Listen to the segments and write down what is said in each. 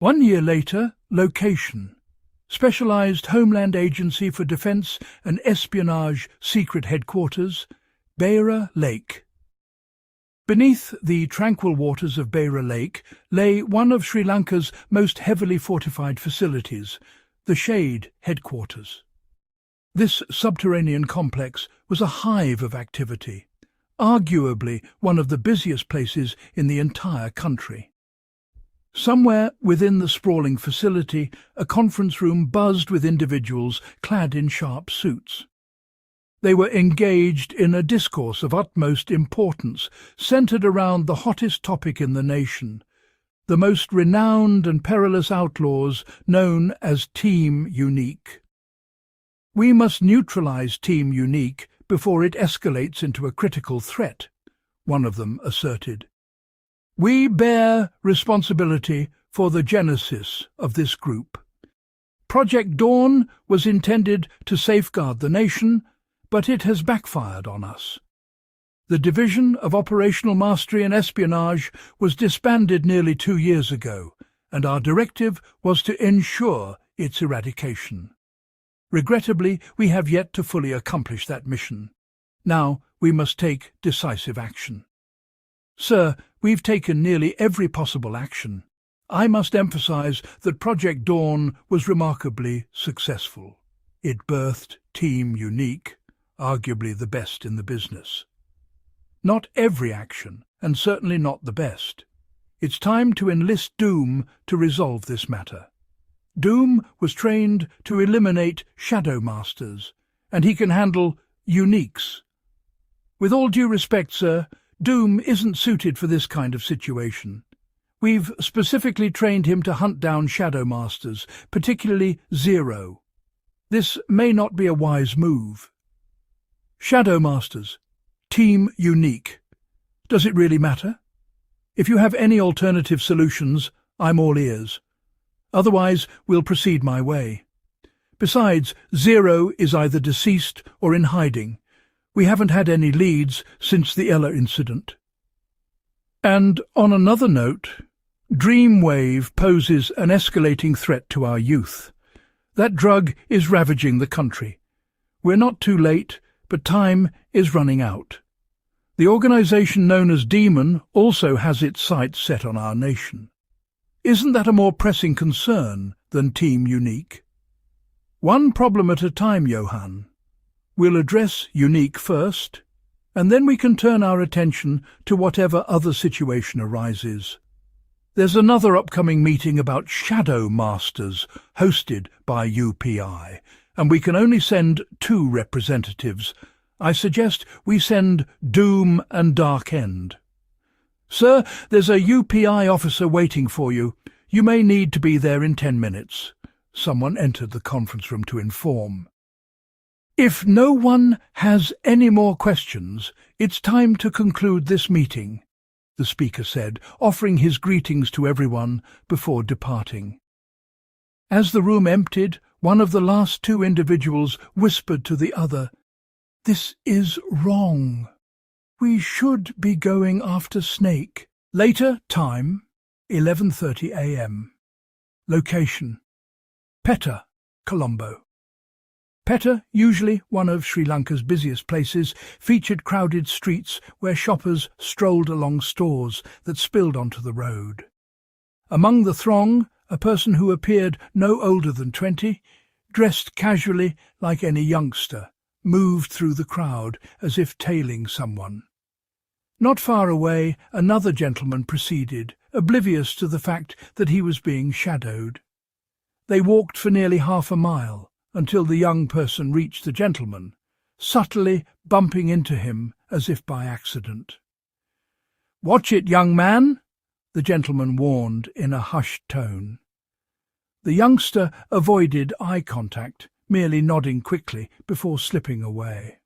1 year later, location. Specialized Homeland Agency for Defense and Espionage Secret Headquarters, Beira Lake. Beneath the tranquil waters of Beira Lake lay one of Sri Lanka's most heavily fortified facilities, the SH.A.D.E headquarters. This subterranean complex was a hive of activity, arguably one of the busiest places in the entire country. Somewhere within the sprawling facility, a conference room buzzed with individuals clad in sharp suits. They were engaged in a discourse of utmost importance, centered around the hottest topic in the nation, the most renowned and perilous outlaws known as Team Unique. "We must neutralize Team Unique before it escalates into a critical threat," one of them asserted. "We bear responsibility for the genesis of this group. Project Dawn was intended to safeguard the nation, but it has backfired on us. The Division of Operational Mastery and Espionage was disbanded nearly 2 years ago, and our directive was to ensure its eradication. Regrettably, we have yet to fully accomplish that mission. Now we must take decisive action. Sir, we've taken nearly every possible action. I must emphasize that Project Dawn was remarkably successful. It birthed Team Unique, arguably the best in the business. Not every action, and certainly not the best. It's time to enlist Doom to resolve this matter. Doom was trained to eliminate Shadow Masters, and he can handle Uniques. With all due respect, sir, Doom isn't suited for this kind of situation. We've specifically trained him to hunt down Shadow Masters, particularly Zero. This may not be a wise move. Shadow Masters, Team Unique. Does it really matter? If you have any alternative solutions, I'm all ears. Otherwise, we'll proceed my way. Besides, Zero is either deceased or in hiding. We haven't had any leads since the Ella incident. And on another note, Dreamwave poses an escalating threat to our youth. That drug is ravaging the country. We're not too late, but time is running out. The organization known as Demon also has its sights set on our nation. Isn't that a more pressing concern than Team Unique? One problem at a time, Johan. We'll address Unique first, and then we can turn our attention to whatever other situation arises. There's another upcoming meeting about Shadow Masters, hosted by UPI, and we can only send 2 representatives. I suggest we send Doom and Dark End. Sir, there's a UPI officer waiting for you. You may need to be there in 10 minutes. Someone entered the conference room to inform. If no one has any more questions, it's time to conclude this meeting, the speaker said, offering his greetings to everyone before departing. As the room emptied, one of the last 2 individuals whispered to the other, "This is wrong. We should be going after Snake." Later time, 11:30 a.m. Location, Petta, Colombo. Petta, usually one of Sri Lanka's busiest places, featured crowded streets where shoppers strolled along stores that spilled onto the road. Among the throng, a person who appeared no older than 20, dressed casually like any youngster, moved through the crowd as if tailing someone. Not far away, another gentleman proceeded, oblivious to the fact that he was being shadowed. They walked for nearly half a mile, until the young person reached the gentleman, subtly bumping into him as if by accident. "Watch it, young man," the gentleman warned in a hushed tone. The youngster avoided eye contact, merely nodding quickly before slipping away.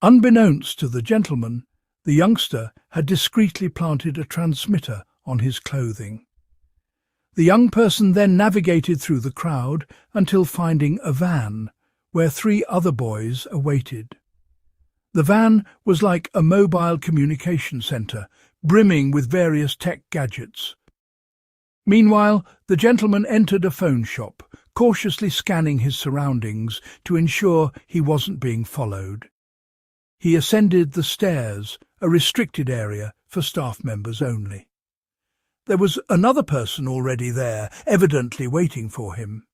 Unbeknownst to the gentleman, the youngster had discreetly planted a transmitter on his clothing. The young person then navigated through the crowd until finding a van, where 3 other boys awaited. The van was like a mobile communication centre, brimming with various tech gadgets. Meanwhile, the gentleman entered a phone shop, cautiously scanning his surroundings to ensure he wasn't being followed. He ascended the stairs, a restricted area for staff members only. There was another person already there, evidently waiting for him.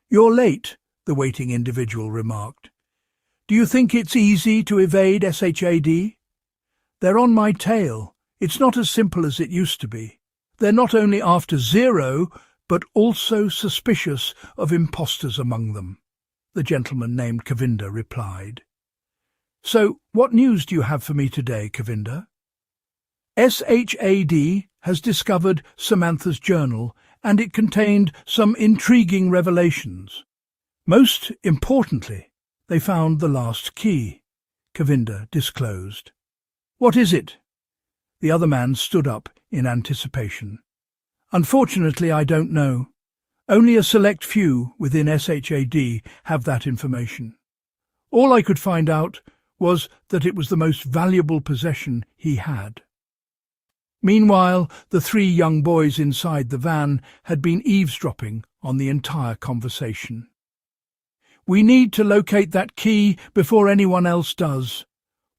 "You're late," the waiting individual remarked. "Do you think it's easy to evade SH.A.D.? They're on my tail. It's not as simple as it used to be. They're not only after Zero, but also suspicious of imposters among them," the gentleman named Kavinda replied. "So, what news do you have for me today, Kavinda?" "SH.A.D. has discovered Samantha's journal, and it contained some intriguing revelations. Most importantly, they found the last key," Kavinda disclosed. "What is it?" The other man stood up in anticipation. "Unfortunately, I don't know. Only a select few within SH.A.D. have that information. All I could find out was that it was the most valuable possession he had." Meanwhile, the three young boys inside the van had been eavesdropping on the entire conversation. "We need to locate that key before anyone else does,"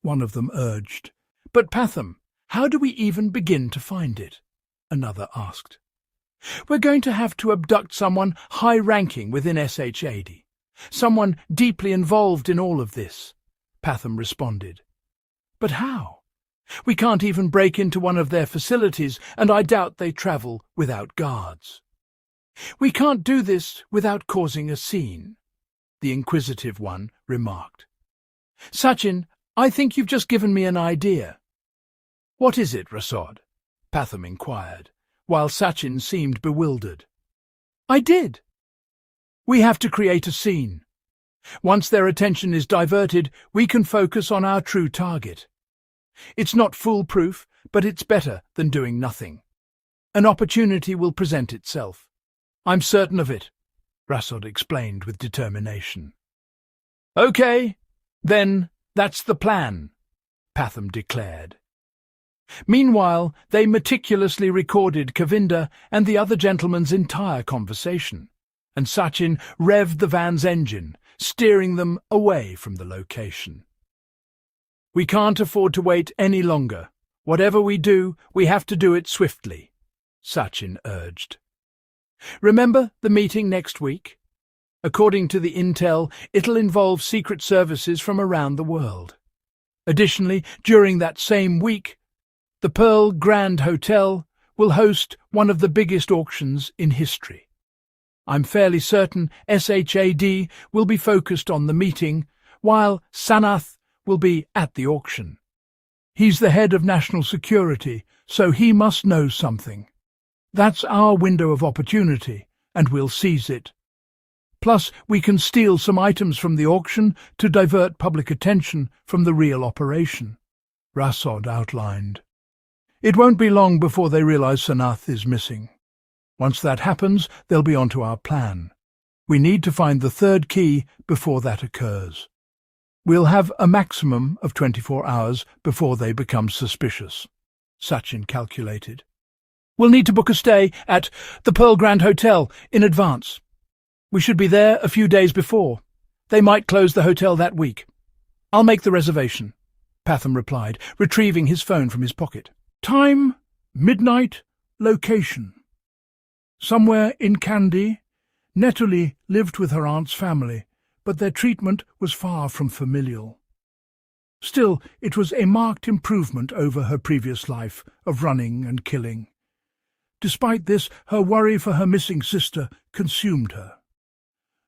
one of them urged. "But Patham, how do we even begin to find it?" another asked. "We're going to have to abduct someone high-ranking within SH.A.D., someone deeply involved in all of this," Patham responded. "But how? We can't even break into one of their facilities, and I doubt they travel without guards." "We can't do this without causing a scene," the inquisitive one remarked. "Sachin, I think you've just given me an idea." "What is it, Rasod?" Patham inquired, while Sachin seemed bewildered. "I did. We have to create a scene. Once their attention is diverted, we can focus on our true target. It's not foolproof, but it's better than doing nothing. An opportunity will present itself. I'm certain of it," Rasod explained with determination. "Okay, then that's the plan," Patham declared. Meanwhile, they meticulously recorded Kavinda and the other gentleman's entire conversation, and Sachin revved the van's engine, steering them away from the location. "We can't afford to wait any longer. Whatever we do, we have to do it swiftly," Sachin urged. "Remember the meeting next week? According to the intel, it'll involve secret services from around the world. Additionally, during that same week, the Pearl Grand Hotel will host one of the biggest auctions in history. I'm fairly certain SH.A.D. will be focused on the meeting, while Sanath will be at the auction. He's the head of national security, so he must know something. That's our window of opportunity, and we'll seize it. Plus, we can steal some items from the auction to divert public attention from the real operation," Rasod outlined. "It won't be long before they realize Sanath is missing. Once that happens, they'll be onto our plan. We need to find the third key before that occurs. We'll have a maximum of 24 hours before they become suspicious," Sachin calculated. "We'll need to book a stay at the Pearl Grand Hotel in advance. We should be there a few days before. They might close the hotel that week. I'll make the reservation," Patham replied, retrieving his phone from his pocket. "Time, midnight, location. Somewhere in Kandy, Nethuli lived with her aunt's family, but their treatment was far from familial. Still, it was a marked improvement over her previous life of running and killing. Despite this, her worry for her missing sister consumed her.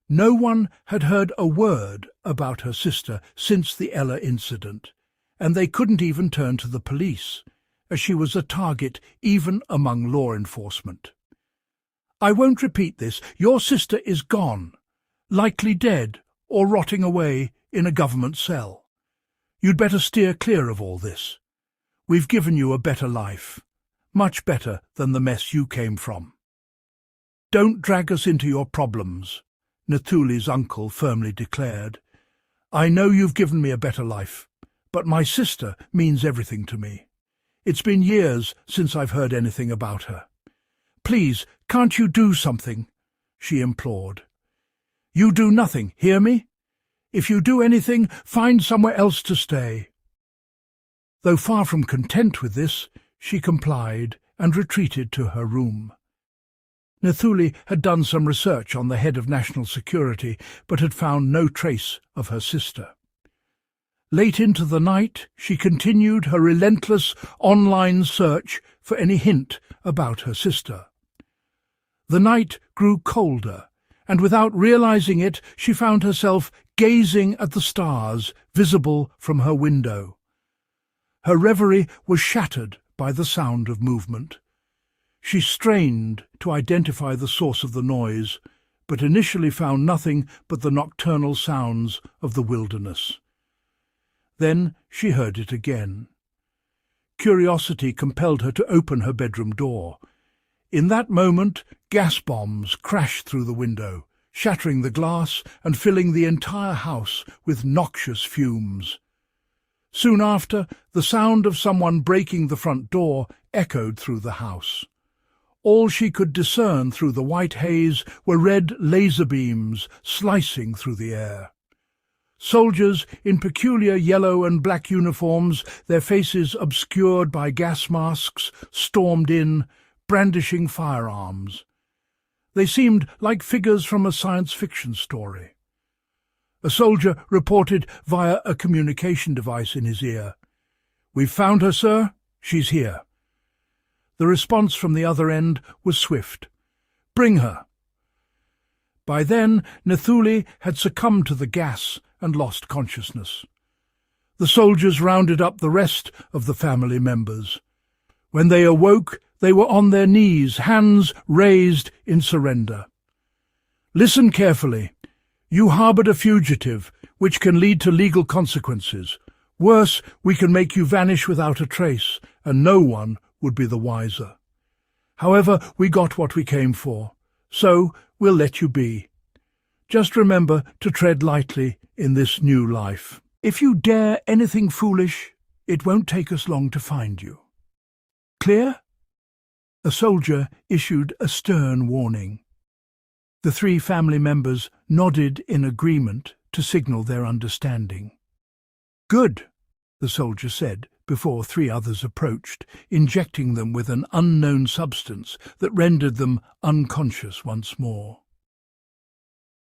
No one had heard a word about her sister since the Ella incident, and they couldn't even turn to the police, as she was a target even among law enforcement. "I won't repeat this. Your sister is gone, likely dead or rotting away in a government cell. You'd better steer clear of all this. We've given you a better life, much better than the mess you came from. Don't drag us into your problems," Nethuli's uncle firmly declared. "I know you've given me a better life, but my sister means everything to me. It's been years since I've heard anything about her. Please, can't you do something?" she implored. "You do nothing, hear me? If you do anything, find somewhere else to stay." Though far from content with this, she complied and retreated to her room. Nethuli had done some research on the head of national security, but had found no trace of her sister. Late into the night, she continued her relentless online search for any hint about her sister. The night grew colder, and without realizing it, she found herself gazing at the stars visible from her window. Her reverie was shattered by the sound of movement. She strained to identify the source of the noise, but initially found nothing but the nocturnal sounds of the wilderness. Then she heard it again. Curiosity compelled her to open her bedroom door. In that moment, gas bombs crashed through the window, shattering the glass and filling the entire house with noxious fumes. Soon after, the sound of someone breaking the front door echoed through the house. All she could discern through the white haze were red laser beams slicing through the air. Soldiers in peculiar yellow and black uniforms, their faces obscured by gas masks, stormed in, brandishing firearms. They seemed like figures from a science fiction story. A soldier reported via a communication device in his ear, "We've found her, sir. She's here." The response from the other end was swift. "Bring her." By then, Nethuli had succumbed to the gas and lost consciousness. The soldiers rounded up the rest of the family members. When they awoke, they were on their knees, hands raised in surrender. "Listen carefully. You harboured a fugitive, which can lead to legal consequences. Worse, we can make you vanish without a trace, and no one would be the wiser. However, we got what we came for, so we'll let you be. Just remember to tread lightly in this new life. If you dare anything foolish, it won't take us long to find you. Clear?" A soldier issued a stern warning. The 3 family members nodded in agreement to signal their understanding. "Good," the soldier said before 3 others approached, injecting them with an unknown substance that rendered them unconscious once more.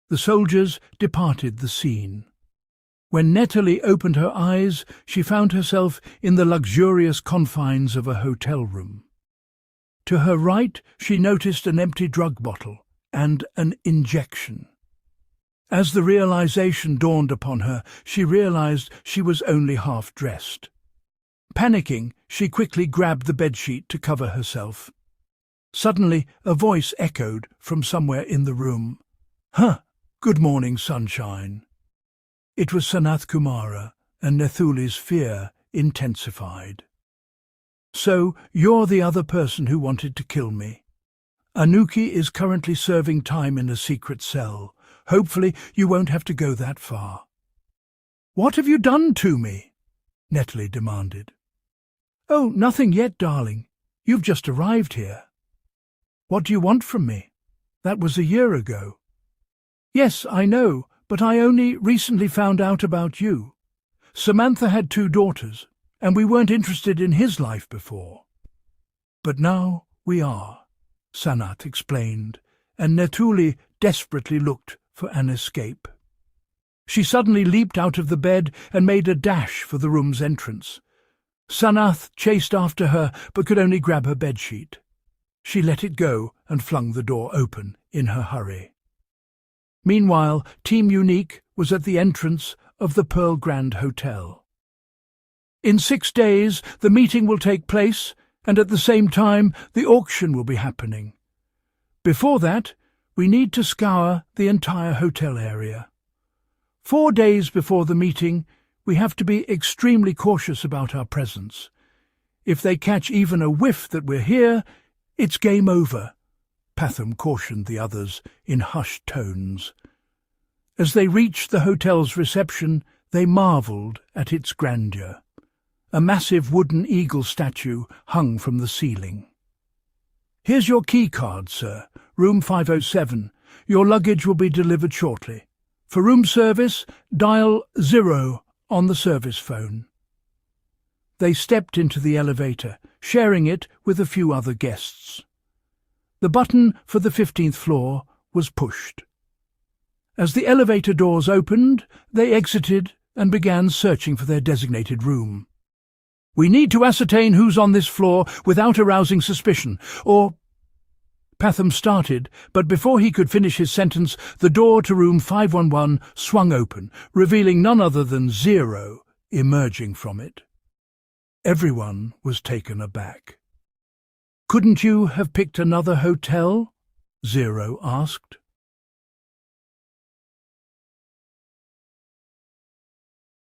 The soldiers departed the scene. When Nethuli opened her eyes, she found herself in the luxurious confines of a hotel room. To her right, she noticed an empty drug bottle and an injection. As the realization dawned upon her, she realized she was only half-dressed. Panicking, she quickly grabbed the bedsheet to cover herself. Suddenly, a voice echoed from somewhere in the room. "Huh! Good morning, sunshine." It was Sanat Kumara, and Nethuli's fear intensified. "So, you're the other person who wanted to kill me. Anuki is currently serving time in a secret cell. Hopefully you won't have to go that far." "What have you done to me?" Nethuli demanded. "Oh, nothing yet, darling. You've just arrived here." "What do you want from me? That was a year ago." "Yes, I know, but I only recently found out about you. Samantha had 2 daughters, and we weren't interested in his life before. But now we are," Sanat explained, and Nethuli desperately looked for an escape. She suddenly leaped out of the bed and made a dash for the room's entrance. Sanat chased after her, but could only grab her bedsheet. She let it go and flung the door open in her hurry. Meanwhile, Team Unique was at the entrance of the Pearl Grand Hotel. "In 6 days, the meeting will take place, and at the same time, the auction will be happening. Before that, we need to scour the entire hotel area. 4 days before the meeting, we have to be extremely cautious about our presence. If they catch even a whiff that we're here, it's game over," Patham cautioned the others in hushed tones. As they reached the hotel's reception, they marvelled at its grandeur. A massive wooden eagle statue hung from the ceiling. "Here's your key card, sir. Room 507. Your luggage will be delivered shortly. For room service, dial 0 on the service phone." They stepped into the elevator, sharing it with a few other guests. The button for the 15th floor was pushed. As the elevator doors opened, they exited and began searching for their designated room. "We need to ascertain who's on this floor without arousing suspicion, or—" Patham started, but before he could finish his sentence, the door to room 511 swung open, revealing none other than Zero emerging from it. Everyone was taken aback. "Couldn't you have picked another hotel?" Zero asked.